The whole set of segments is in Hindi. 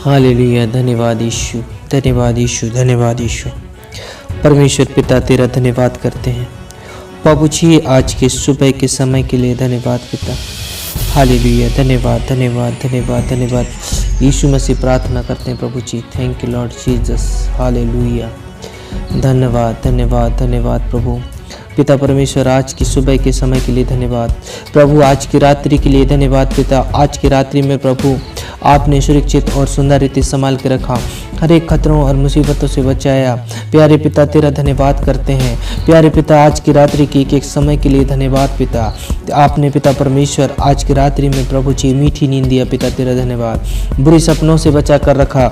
हालेलुया। धन्यवाद यीशु, धन्यवाद यीशु, धन्यवाद यीशु। परमेश्वर पिता तेरा धन्यवाद करते हैं प्रभु जी, आज के सुबह के समय के लिए धन्यवाद पिता। हालेलुया। धन्यवाद धन्यवाद धन्यवाद धन्यवाद यीशु मसीह। प्रार्थना करते हैं प्रभु जी। Thank you Lord Jesus. Hallelujah. धन्यवाद धन्यवाद धन्यवाद प्रभु पिता परमेश्वर। आज की सुबह के समय के लिए धन्यवाद प्रभु। आज की रात्रि के लिए धन्यवाद पिता। आज की रात्रि में प्रभु आपने सुरक्षित और सुंदर रीति संभाल के रखा, हर एक खतरों और मुसीबतों से बचाया। प्यारे पिता तेरा धन्यवाद करते हैं। प्यारे पिता आज की रात्रि की एक समय के लिए धन्यवाद पिता। आपने पिता परमेश्वर आज की रात्रि में प्रभु जी मीठी नींद दिया पिता, तेरा धन्यवाद। बुरी सपनों से बचा कर रखा,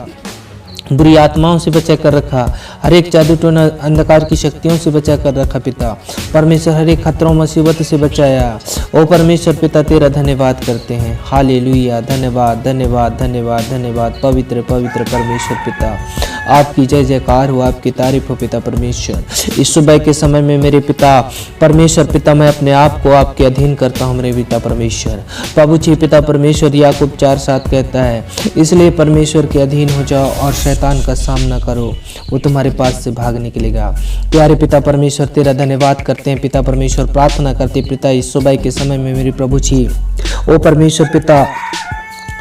बुरी आत्माओं से बचा कर रखा, हर एक जादू टोना अंधकार की शक्तियों से बचा कर रखा पिता परमेश्वर। हर एक खतरों मुसीबत से बचाया। ओ परमेश्वर पिता तेरा धन्यवाद करते हैं। हालेलुया। धन्यवाद धन्यवाद धन्यवाद धन्यवाद पवित्र पवित्र परमेश्वर पिता। आपकी जय जयकार हो, आपकी तारीफ हो पिता परमेश्वर। इस सुबह के समय में मेरे पिता परमेश्वर पिता मैं अपने आप को आपके अधीन करता हूँ मेरे पिता परमेश्वर। प्रभु जी पिता परमेश्वर याकूब 4:7 कहता है, इसलिए परमेश्वर के अधीन हो जाओ और शैतान का सामना करो, वो तुम्हारे पास से भाग निकलेगा। प्यारे पिता परमेश्वर तेरा धन्यवाद करते हैं पिता परमेश्वर। प्रार्थना करते पिता इस सुबह के समय में मेरे प्रभु जी, ओ परमेश्वर पिता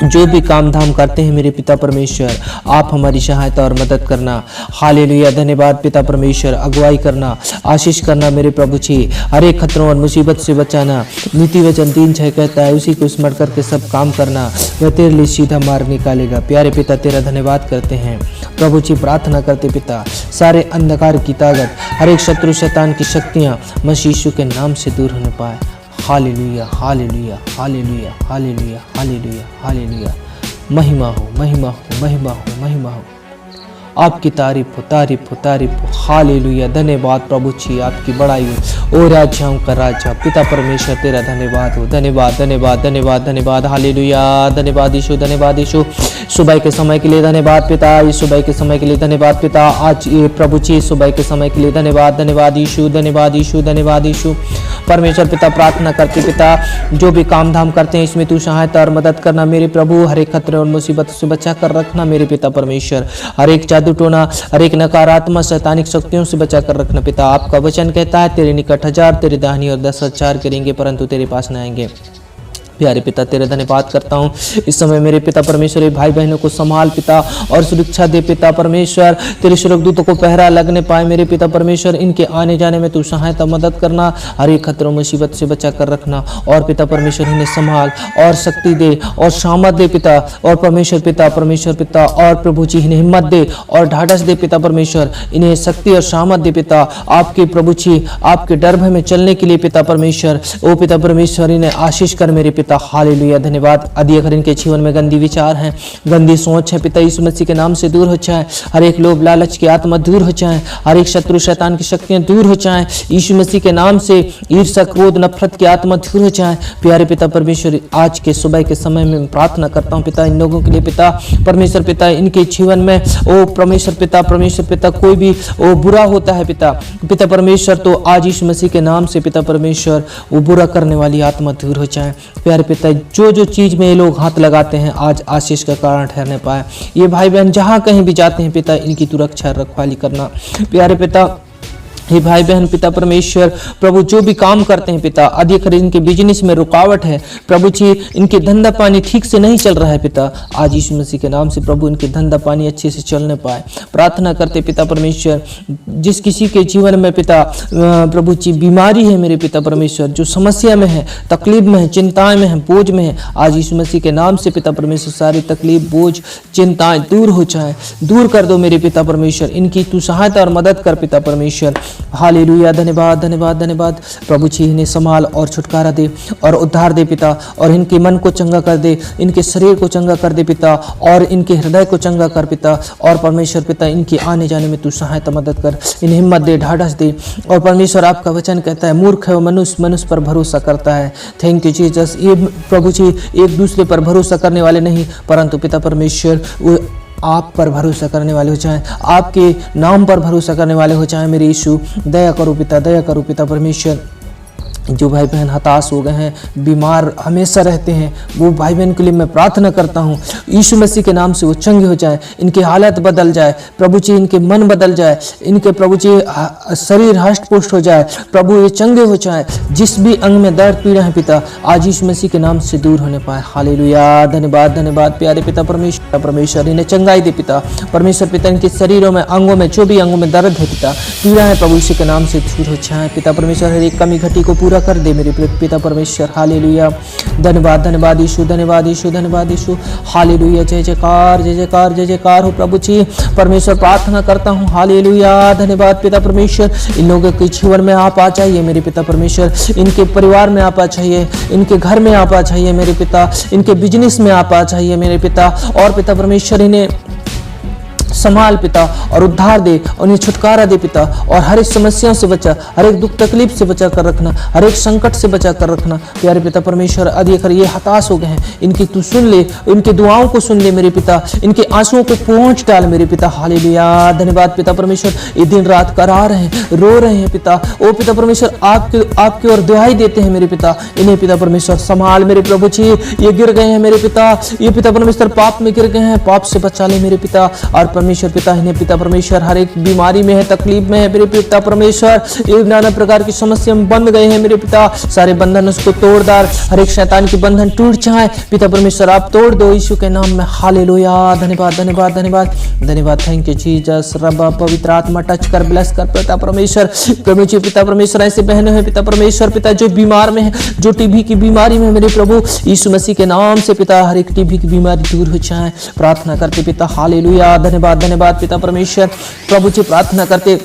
जो भी काम धाम करते हैं मेरे पिता परमेश्वर, आप हमारी सहायता और मदद करना। हालेलुया। धन्यवाद पिता परमेश्वर। अगुवाई करना, आशीष करना मेरे प्रभु जी, हर एक खतरों और मुसीबत से बचाना। नीति वचन 3:6 कहता है, उसी को स्मरण करके सब काम करना, वह तेरे लिए सीधा मार्ग निकालेगा। प्यारे पिता तेरा धन्यवाद करते हैं प्रभु जी। प्रार्थना करते पिता सारे अंधकार की ताकत, हर एक शत्रु शैतान की शक्तियाँ मसीह यीशु के नाम से दूर होने पाए। Hallelujah hallelujah hallelujah hallelujah hallelujah hallelujah. महिमा हो महिमा हो महिमा हो महिमा हो। आपकी तारीफ हो तारीफ हो तारीफ हो। हालेलुया। धन्यवाद प्रभु जी, आपकी बड़ाई हो ओ राजाओं का राजा पिता परमेश्वर तेरा धन्यवाद हो। धन्यवाद धन्यवाद धन्यवाद धन्यवाद। हालेलुया। धन्यवाद यीशु, धन्यवाद यीशु। सुबह के समय के लिए धन्यवाद पिता। इस सुबह के समय के लिए धन्यवाद पिता। आज ये प्रभु जी सुबह के समय के लिए धन्यवाद। धन्यवाद यीशु, धन्यवाद यीशु, धन्यवाद यीशु। परमेश्वर पिता प्रार्थना करते पिता जो भी काम धाम करते हैं इसमें तू सहायता और मदद करना मेरे प्रभु। हर एक खतरे और मुसीबत से बचा कर रखना मेरे पिता परमेश्वर। हर एक जादू टोना, हर एक नकारात्मक शैतानिक शक्तियों से बचा कर रखना पिता। आपका वचन कहता है, तेरे निकट 1000 तेरे दाहिनी और 10,000 करेंगे परंतु तेरे पास न आएंगे। प्यारे पिता तेरा धन्यवाद करता हूँ इस समय मेरे पिता परमेश्वर। भाई बहनों को संभाल पिता और सुरक्षा दे पिता परमेश्वर। तेरे स्वर्गदूतों को पहरा लगने पाए मेरे पिता परमेश्वर। इनके आने जाने में तू सहायता मदद करना, हर एक खतरों मुसीबत से बचा कर रखना। और पिता परमेश्वर इन्हें संभाल और शक्ति दे और सामर्थ दे पिता। और परमेश्वर पिता और प्रभु जी इन्हें हिम्मत दे और ढाढ़स दे पिता परमेश्वर। इन्हें शक्ति और सामर्थ दे पिता आपके प्रभु जी, आपके डर में चलने के लिए पिता परमेश्वर। ओ पिता परमेश्वर इन्हें आशीष कर मेरे पिता। हालेलुया। धन्यवाद। यदि अगर इनके जीवन में गंदी विचार हैं, गंदी सोच है पिता, यीशु मसीह के नाम से दूर हो जाए। हर एक लोभ लालच की आत्मा दूर हो जाए, हर एक शत्रु शैतान की शक्तियां दूर हो जाए यीशु मसीह के नाम से। ईर्ष्या क्रोध नफरत की आत्मा दूर हो जाए प्यारे पिता परमेश्वर। आज के सुबह के समय में प्रार्थना करता हूँ पिता इन लोगों के लिए पिता परमेश्वर पिता। इनके जीवन में ओ परमेश्वर पिता कोई भी ओ बुरा होता है पिता परमेश्वर, तो आज यीशु मसीह के नाम से पिता परमेश्वर वो बुरा करने वाली आत्मा दूर हो जाए प्यारे पिता। जो चीज में ये लोग हाथ लगाते हैं आज आशीष का कारण ठहरने पाए। ये भाई बहन जहां कहीं भी जाते हैं पिता इनकी तू रक्षा रखवाली करना प्यारे पिता। हे भाई बहन पिता परमेश्वर प्रभु जो भी काम करते हैं पिता, अधिक इनके बिजनेस में रुकावट है प्रभु जी, इनके धंधा पानी ठीक से नहीं चल रहा है पिता, आज यीशु मसीह के नाम से प्रभु इनके धंधा पानी अच्छे से चलने पाए। प्रार्थना करते पिता परमेश्वर। जिस किसी के जीवन में पिता प्रभु जी बीमारी है मेरे पिता परमेश्वर, जो समस्या में है, तकलीफ में है, चिंताएं में है, बोझ में है, आज यीशु मसीह के नाम से पिता परमेश्वर सारी तकलीफ बोझ चिंताएं दूर हो जाए, दूर कर दो मेरे पिता परमेश्वर। इनकी तू सहायता और मदद कर पिता परमेश्वर। हालेलुया। धन्यवाद धन्यवाद धन्यवाद प्रभु जी। इन्हें संभाल और छुटकारा दे और उद्धार दे पिता। और इनके मन को चंगा कर दे, इनके शरीर को चंगा कर दे पिता, और इनके हृदय को चंगा कर पिता। और परमेश्वर पिता इनके आने जाने में तू सहायता मदद कर, इन्हें हिम्मत दे, ढाढ़स दे। और परमेश्वर आपका वचन कहता है, मूर्ख है वो मनुष्य पर भरोसा करता है। Thank you Jesus. ये प्रभु जी एक दूसरे पर भरोसा करने वाले नहीं, परंतु पिता परमेश्वर वो आप पर भरोसा करने वाले हो जाएं, आपके नाम पर भरोसा करने वाले हो जाएं मेरे यीशु। दया करो पिता, दया करो पिता परमेश्वर। जो भाई बहन हताश हो गए हैं, बीमार हमेशा रहते हैं, वो भाई बहन के लिए मैं प्रार्थना करता हूँ यीशु मसीह के नाम से वो चंगे हो जाए, इनकी हालत बदल जाए प्रभु जी, इनके मन बदल जाए, इनके प्रभु जी शरीर हष्ट पुष्ट हो जाए प्रभु, ये चंगे हो जाए, जिस भी अंग में दर्द पीड़ा है पिता आज यीशु मसीह के नाम से दूर होने पाए। हालेलुया, धन्यवाद धन्यवाद प्यारे पिता परमेश्वर इन्हें चंगाई दे पिता परमेश्वर पिता, इनके शरीरों में अंगों में जो भी अंगों में दर्द है पिता पीड़ा है प्रभु यीशु के नाम से दूर हो जाए पिता परमेश्वर, हर एक कमी घटी को पूरा कर दे मेरे पिता परमेश्वर। हालेलुया, धन्यवाद धन्यवाद यीशु, धन्यवाद यीशु, धन्यवाद यीशु। हालेलुया, जय जयकार जय जयकार जय जयकार हो प्रभु जी परमेश्वर, प्रार्थना करता हूँ। हालेलुया, धन्यवाद पिता परमेश्वर, इन लोगों के जीवन में आप आ जाइए मेरे पिता परमेश्वर, इनके परिवार में आप आ जाइए, इनके घर में आप आ जाइए मेरे पिता, इनके बिजनेस में आप आ जाइए मेरे पिता, और पिता परमेश्वर इन्हें संभाल पिता और उद्धार दे, उन्हें छुटकारा दे पिता, और हर एक समस्याओं से बचा, हर एक दुख तकलीफ से बचा कर रखना, हर एक संकट से बचा कर रखना प्यारे पिता परमेश्वर। अधिक ये हताश हो गए हैं, इनकी तू सुन ले, इनके दुआओं को सुन ले मेरे पिता, इनके आंसुओं को पहुंच डाल मेरे पिता। हालेलुया, धन्यवाद पिता परमेश्वर, ये दिन रात करा रहे हैं, रो रहे हैं पिता, ओ पिता परमेश्वर आपकी ओर दुहाई देते हैं मेरे पिता, इन्हें पिता परमेश्वर संभाल मेरे प्रभु जी, ये गिर गए हैं मेरे पिता, ये पिता परमेश्वर पाप में गिर गए हैं, पाप से बचा ले मेरे पिता, और परमेश्वर पिता इन्हें पिता परमेश्वर हर एक बीमारी में है, तकलीफ में है मेरे पिता परमेश्वर, ये नाना प्रकार की समस्या में बंध गए हैं मेरे पिता, सारे बंधन उसको तोड़ डाल, हर एक शैतान की बंधन टूट जाए पिता परमेश्वर, आप तोड़ दो यीशु के नाम में। हालेलुया, धन्यवाद धन्यवाद धन्यवाद धन्यवाद, थैंक यू जीसस। रब्बा पवित्र आत्मा टच कर, ब्लेस कर पिता परमेश्वर, प्रभु जी पिता परमेश्वर, ऐसे बहनें हैं पिता परमेश्वर पिता जो बीमार में है, जो टीबी की बीमारी में मेरे प्रभु यीशु मसीह के नाम से पिता हर एक टीबी की बीमारी दूर हो जाए, प्रार्थना करते पिता। हालेलुया, धन्यवाद धन्यवाद पिता परमेश्वर, प्रभु जी प्रार्थना करते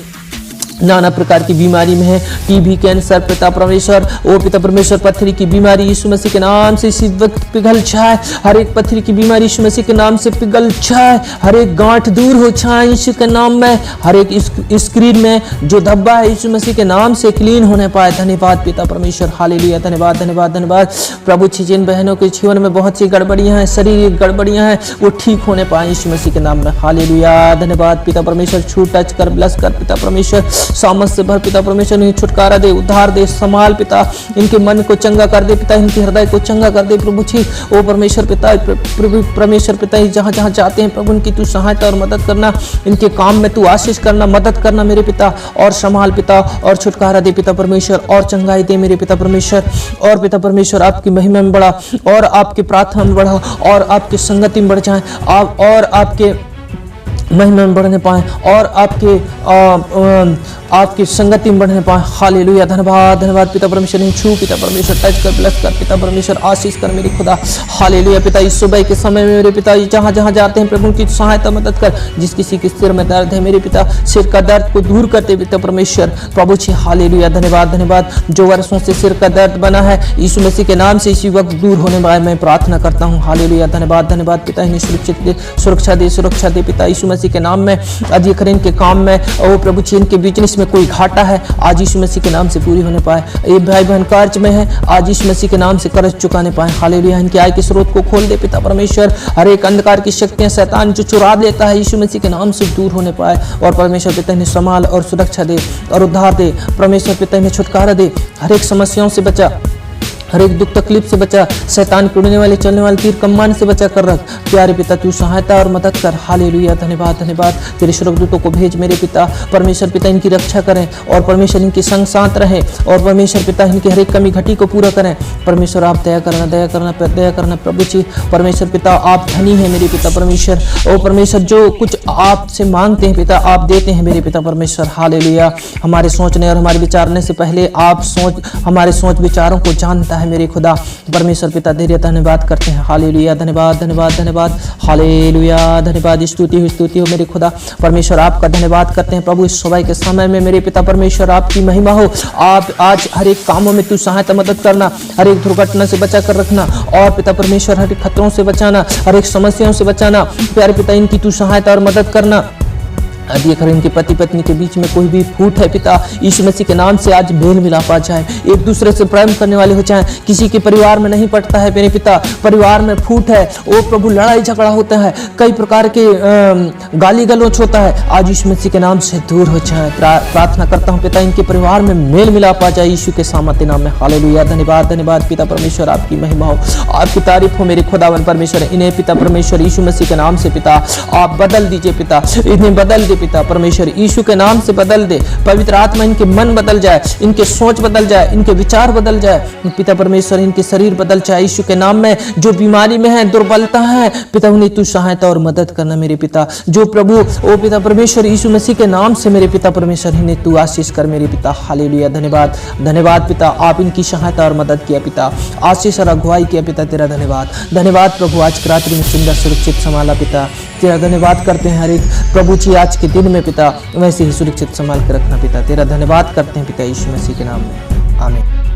नाना प्रकार की बीमारी में है, टीबी, कैंसर पिता परमेश्वर, ओ पिता परमेश्वर पत्थरी की बीमारी यीशु मसीह के नाम से इसी वक्त पिघल जाए, हर एक पत्थरी की बीमारी यीशु मसीह के नाम से पिघल जाए, हर एक गांठ दूर हो जाए यीशु के नाम में, हर एक स्क्रीन में जो धब्बा है यीशु मसीह के नाम से क्लीन होने पाए। धन्यवाद पिता परमेश्वर, हालेलुया, धन्यवाद धन्यवाद धन्यवाद प्रभु जी, जिन बहनों के जीवन में बहुत सी गड़बड़ियां हैं, शरीर गड़बड़ियां हैं, वो ठीक होने पाए यीशु मसीह के नाम में। हालेलुया, धन्यवाद पिता परमेश्वर, छू टच कर, ब्लेस कर पिता परमेश्वर, सामर्थ से भर पिता परमेश्वर, इन्हें छुटकारा दे, उद्धार दे, संभाल पिता, इनके मन को चंगा कर दे पिता, इनके हृदय को चंगा कर दे प्रभु जी, ओ परमेश्वर पिता, प्रभु परमेश्वर पिता, जहां जहां जाते हैं प्रभु उनकी तू सहायता और मदद करना, इनके काम में तू आशीष करना, मदद करना मेरे पिता, और संभाल पिता, और छुटकारा दे पिता परमेश्वर, और चंगाई दे मेरे पिता परमेश्वर, और पिता परमेश्वर आपकी महिमा में बढ़ा, और आपकी प्रार्थना में बढ़ा, और आपकी संगति में बढ़ जाए, आप और आपके महिमा में बढ़ने पाए, और आपकी संगति में बढ़ने पाए। हालेलुया, धन्यवाद धन्यवाद पिता परमेश्वर, नहीं छू पिता परमेश्वर, टच कर, ब्लेस कर पिता परमेश्वर, आशीष कर मेरे खुदा। हालेलुया पिता, इस सुबह के समय में मेरे पिता जहां जहां जाते हैं प्रभु की सहायता मदद कर, जिस किसी के सिर में दर्द है मेरे पिता, सिर का दर्द को दूर करते पिता परमेश्वर प्रभु जी। हालेलुया, धन्यवाद धन्यवाद, जो वर्षों से सिर का दर्द बना है यीशु मसीह के नाम से इसी वक्त दूर होने वाले मैं प्रार्थना करता हूँ। हालेलुया, धन्यवाद धन्यवाद पिता, इन्हें सुरक्षित दे, सुरक्षा दे पिता यीशु मसीह के नाम में, अधिक इनके काम में, ओ प्रभु जी, इनके बिजनेस में कोई घाटा है आज यीशु मसीह के नाम से पूरी होने पाए, ये भाई बहन कर्ज में है आज यीशु मसीह के नाम से कर्ज चुकाने पाए। हालेलुया, इनकी आय के स्रोत को खोल दे पिता परमेश्वर, हर एक अंधकार की शक्तियां शैतान जो चुरा लेता है यीशु मसीह के नाम से दूर होने पाए, और परमेश्वर पिता इन्हें संभाल और सुरक्षा दे और उद्धार दे, परमेश्वर पिता इन्हें छुटकारा दे, हर एक समस्याओं से बचा, हर एक दुख तकलीफ से बचा, शैतान के उड़ने वाले चलने वाले तीर कमान से बचा कर रख प्यारे पिता, तू सहायता और मदद कर। हालेलुया, धन्यवाद धन्यवाद, तेरे स्वर्गदूतों को भेज मेरे पिता परमेश्वर पिता, इनकी रक्षा करें, और परमेश्वर इनके संग साथ रहें, और परमेश्वर पिता इनकी हर एक कमी घटी को पूरा करें। परमेश्वर आप दया करना दया करना दया करना प्रभु जी, परमेश्वर पिता आप धनी है मेरे पिता परमेश्वर, ओ परमेश्वर जो कुछ आपसे मांगते हैं पिता आप देते हैं मेरे पिता परमेश्वर। हालेलुया, हमारे सोचने और हमारे विचारने से पहले आप हमारे सोच विचारों को जानता है मेरे खुदा परमेश्वर पिता, तेरे धन्यवाद करते हैं। हालेलुया, धन्यवाद धन्यवाद धन्यवाद, हालेलुया, धन्यवाद, स्तुति हो मेरे खुदा परमेश्वर, आपका धन्यवाद करते हैं प्रभु। इस सुबह के समय में मेरे पिता परमेश्वर आपकी महिमा हो, आप आज हर एक कामों में तू सहायता मदद करना, हर एक दुर्घटना से बचा कर रखना, और पिता परमेश्वर हर एक खतरों से बचाना, हर एक समस्याओं से बचाना प्यारे पिता, इनकी तू सहायता और मदद करना, यदि अगर इनके पति पत्नी के बीच में कोई भी फूट है पिता, यीशु मसीह के नाम से आज मेल मिलाप आ जाए, एक दूसरे से प्रेम करने वाले हो जाए। किसी के परिवार में नहीं पड़ता है मेरे पिता, परिवार में फूट है, ओ प्रभु लड़ाई झगड़ा होता है, कई प्रकार के गाली गलौच होता है, आज यीशु मसीह के नाम से दूर हो जाए। प्रार्थना करता हूँ पिता, इनके परिवार में मेल मिलाप आ जाए यीशु के सामर्थ्य नाम में। हालेलुया। धन्यवाद धन्यवाद पिता परमेश्वर, आपकी महिमा हो, आपकी तारीफ हो मेरे खुदावन परमेश्वर। इन्हें पिता परमेश्वर यीशु मसीह के नाम से पिता आप बदल दीजिए पिता, इन्हें बदल दे पिता परमेश्वर, यीशु के नाम से बदल दे। पवित्र आत्मा इनके मन बदल जाए, इनके सोच बदल जाए, इनके विचार बदल जाए पिता परमेश्वर, इनके शरीर बदल जाए यीशु के नाम में। जो बीमारी में है, दुर्बलता है पिता, उन्हें तू सहायता और मदद करना मेरे पिता। जो प्रभु ओ पिता परमेश्वर यीशु मसीह के नाम से मेरे पिता परमेश्वर, इन्हें तू आशीष कर मेरे पिता। हालेलुया। धन्यवाद धन्यवाद पिता, आप इनकी सहायता और मदद किया पिता, आशीष और अगुवाई किया पिता, तेरा धन्यवाद धन्यवाद प्रभु। आज की रात्रि में सुंदर सुरक्षित संभाला पिता, तेरा धन्यवाद करते हैं। हर एक प्रभु जी आज के दिन में पिता वैसे ही सुरक्षित संभाल के रखना पिता, तेरा धन्यवाद करते हैं पिता यीशु मसीह के नाम में, आमीन।